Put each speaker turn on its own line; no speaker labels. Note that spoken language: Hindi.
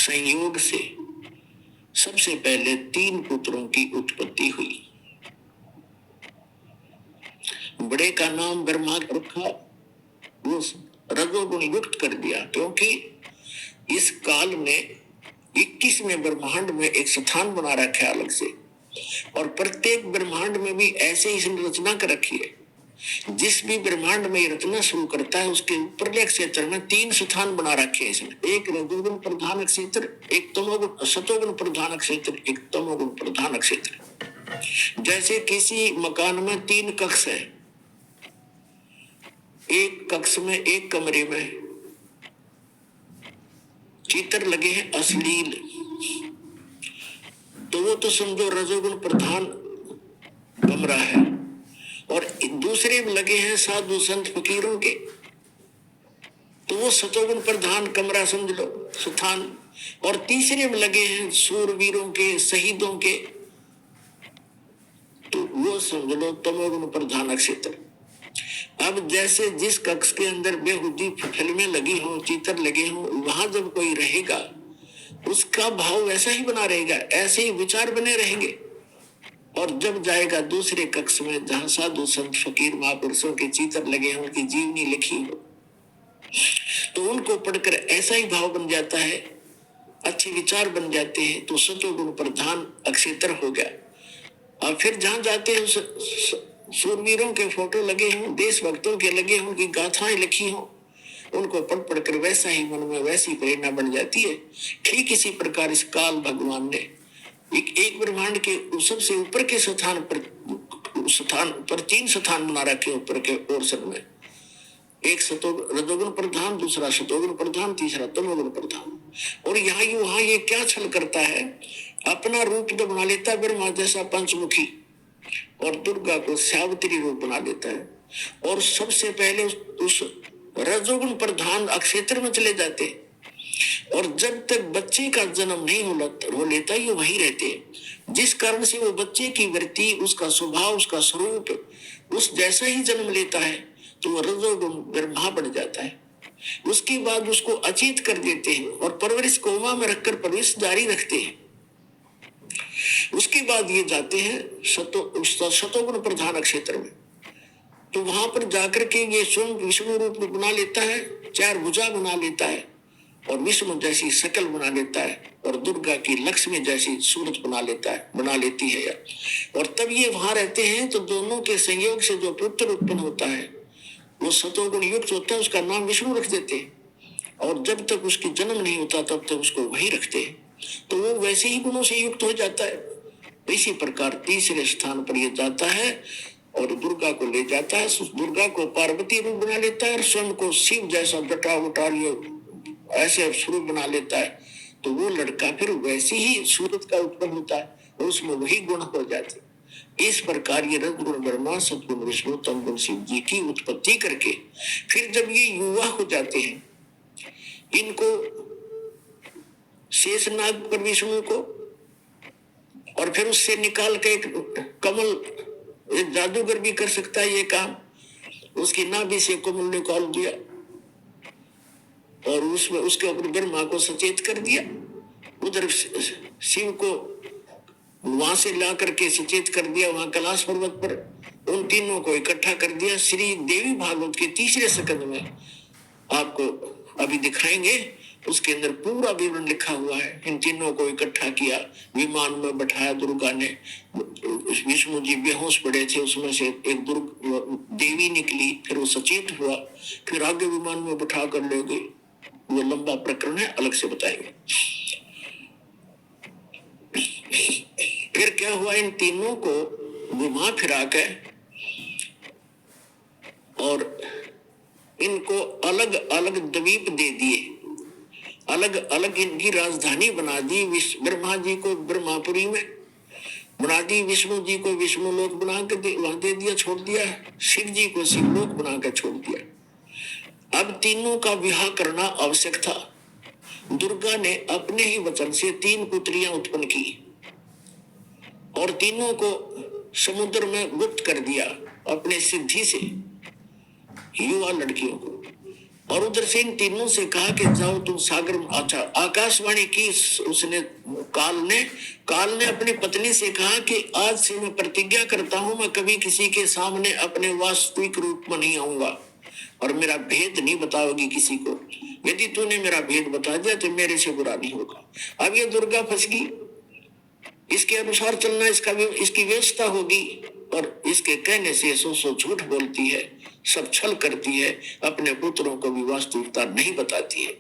संयोग से सबसे पहले 3 पुत्रों की उत्पत्ति हुई। बड़े का नाम ब्रह्मा रखा, वो रजोगुण युक्त कर दिया, क्योंकि इस काल में 21वें ब्रह्मांड में एक स्थान बना रखा है अलग से, और प्रत्येक ब्रह्मांड में भी ऐसे ही इसने रचना कर रखी है। जिस भी ब्रह्मांड में रचना शुरू करता है उसके ऊपरले क्षेत्र में 3 स्थान बना रखे हैं इसने। एक रजोगुण प्रधान क्षेत्र, एक तमोगुण सतोगुण प्रधान क्षेत्र, एक तमोगुण प्रधान क्षेत्र। जैसे किसी मकान में 3 कक्ष है, एक कक्ष में, एक कमरे में चित्र लगे हैं अश्लील, तो वो तो समझो रजोगुण प्रधान कमरा है। और दूसरे में लगे हैं साधु संत फकीरों के, तो वो सतोगुण प्रधान कमरा समझ लो, स्थान। और तीसरे में लगे हैं सूरवीरों के, शहीदों के, तो वो समझ लो तमोगुण प्रधान क्षेत्र। अब जैसे जिस कक्ष के अंदर बेहुदी फिल्में लगी हो, चित्र लगे हो, वहां जब कोई रहेगा उसका भाव वैसा ही बना रहेगा, ऐसे ही विचार बने रहेंगे। और जब जाएगा दूसरे कक्ष में जहां साधु संत फकीर महापुरुषों के चित्र लगे हैं, उनकी जीवनी लिखी हो, तो उनको पढ़कर ऐसा ही भाव बन जाता है, अच्छे विचार बन जाते हैं, तो सतोगुण प्रधान क्षेत्र हो गया। और फिर जहां जाते हैं सूरवीरों के फोटो लगे हों, देशभक्तों के लगे हों, उनकी गाथाएं लिखी हों, उनको पढ़ पढ़कर वैसा ही मन में वैसी प्रेरणा बन जाती है। ठीक इसी प्रकार इस काल भगवान ने एक ब्रह्मांड के सबसे ऊपर के स्थान पर 3 स्थान बना रखे ऊपर के पोर्शन में। एक रजोगुण प्रधान, दूसरा सतोगुण प्रधान, तीसरा तमोगुण प्रधान। और वहां ये क्या छल करता है, अपना रूप तो बना लेता है ब्रह्मा जैसा पंचमुखी, और दुर्गा को सावित्री रूप बना लेता है। और सबसे पहले उस रजोगुण प्रधान क्षेत्र में चले जाते, और जब तक बच्चे का जन्म नहीं हो लेता ये वही रहते, जिस कारण से वो बच्चे की वृत्ति, उसका स्वभाव, उसका स्वरूप उस जैसा ही जन्म लेता है, तो वो रजोगुण ब्रह्मा बन जाता है। उसके बाद उसको अचेत कर देते हैं और परवरिश कोमा में रखकर परवरिश जारी रखते हैं। उसके बाद ये जाते हैं सतोगुण प्रधान क्षेत्र में, तो वहां पर जाकर के ये स्वयं विष्णु रूप बना लेता है, 4 भुजा बना लेता है, और विष्णु जैसी शकल बना लेता है, और दुर्गा की लक्ष्मी जैसी सूरत बना लेती है। और तब ये वहां रहते हैं, तो दोनों के संयोग से जो पुत्र उत्पन्न होता है वो सतोगुण युक्त होता है, उसका नाम विष्णु रख देते हैं। और जब तक उसकी जन्म नहीं होता तब तक उसको वही रखते हैं, तो वो वैसे ही गुणों से युक्त हो जाता है। इसी प्रकार तीसरे स्थान पर ये जाता है और दुर्गा को ले जाता है, दुर्गा को पार्वती रूप बना लेता है, और स्वयं को शिव जैसा जटा उटा ऐसे स्वरूप बना लेता है। तो वो लड़का फिर वैसी ही सूरत का उत्पन्न होता है, और उसमें वही गुण हो जाते। इस प्रकार ये रजगुण ब्रह्मा, सतगुण विष्णु, तमगुण शिव जी की उत्पत्ति करके फिर जब ये युवा हो जाते हैं, इनको शेषनाग पर विष्णु को, और फिर उससे निकाल के एक कमल, एक जादूगर भी कर सकता है ये काम, उसकी नाभि से कमल निकाल दिया और उसमें उसके ऊपर ब्रह्मा को सचेत कर दिया, उधर शिव को वहां से ला करके सचेत कर दिया, वहां कैलाश पर्वत पर उन तीनों को इकट्ठा कर दिया। श्री देवी भागवत के 3रे स्कंद में आपको अभी दिखाएंगे, उसके अंदर पूरा विवरण लिखा हुआ है। इन तीनों को इकट्ठा किया, विमान में बैठाया दुर्गा ने, विष्णु जी बेहोश पड़े थे, उसमें से एक देवी निकली, फिर वो सचेत हुआ, फिर आगे विमान में बैठा कर ले गई। वो लंबा प्रकरण है, अलग से बताएंगे। फिर क्या हुआ, इन तीनों को घुमा फिरा के और इनको अलग अलग द्वीप दे दिए, अलग अलग इनकी राजधानी बना दी। ब्रह्मा जी को ब्रह्मापुरी में बना दी, विष्णु जी को विष्णु लोक बना के वहां दे दिया, छोड़ दिया, शिव जी को शिवलोक बना कर छोड़ दिया। अब तीनों का विवाह करना आवश्यक था। दुर्गा ने अपने ही वचन से 3 पुत्रियां उत्पन्न की और तीनों को समुद्र में गुप्त कर दिया अपने सिद्धि से, युवा लड़कियों को। और उधर से इन तीनों से कहा कि जाओ तुम सागर में। अच्छा, आकाशवाणी की उसने काल ने अपनी पत्नी से कहा कि आज से मैं प्रतिज्ञा करता हूं, मैं कभी किसी के सामने अपने वास्तविक रूप में नहीं आऊंगा और मेरा भेद नहीं बताओगी किसी को। यदि तूने मेरा भेद बता दिया तो मेरे से बुरा नहीं होगा। अब ये दुर्गा फंस गई, इसके अनुसार चलना इसकी व्यवस्था होगी, और इसके कहने से सो झूठ बोलती है, सब छल करती है, अपने पुत्रों को भी वास्तविकता नहीं बताती है।